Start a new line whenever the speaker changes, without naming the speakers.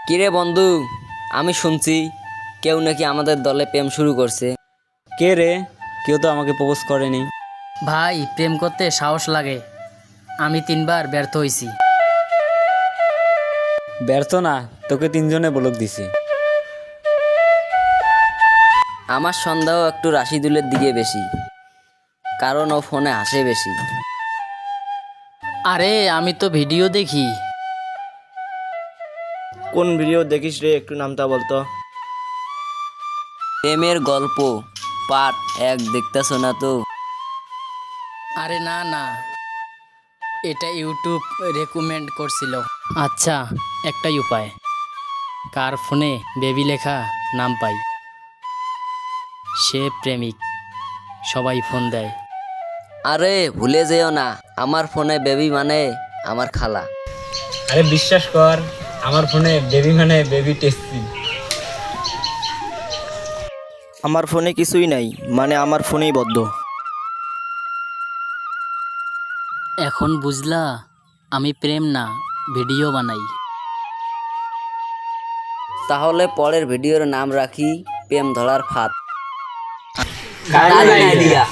কিরে বন্ধু, আমি শুনছি কেউ নাকি আমাদের দলে প্রেম শুরু করছে।
কে রে? কেউ তো আমাকে প্রপোজ করেনি।
ভাই, প্রেম করতে সাহস লাগে। আমি 3বার ব্যর্থ হয়েছি।
ব্যর্থ না, তোকে 3জনে বলক দিছি।
আমার সন্দেহ একটু রাশিদুলের দিকে বেশি, কারণ ও ফোনে হাসে বেশি।
আরে আমি তো ভিডিও দেখি।
কোন ভিডিও দেখিস রে, একটু নামটা বলতো।
প্রেমের গল্প পার্ট 1 দেখতেছো না তো?
আরে না না, এটা ইউটিউব রেকমেন্ড করছিল। আচ্ছা, একটাই উপায়, কার ফোনে বেবি লেখা নাম পাই সে প্রেমিক। সবাই ফোন দেয়।
আরে ভুলে যেও না, আমার ফোনে বেবি মানে আমার খালা।
আরে বিশ্বাস কর, আমার ফোনে বেবি মানে বেবি টেস্টি।
আমার ফোনে কিছুই নাই, মানে আমার ফোনেই বদ্ধ।
এখন বুঝলা, আমি প্রেম না, ভিডিও বানাই।
তাহলে পরের ভিডিওর নাম রাখি প্রেম ধরার ফাঁদ।
কার আইডিয়া?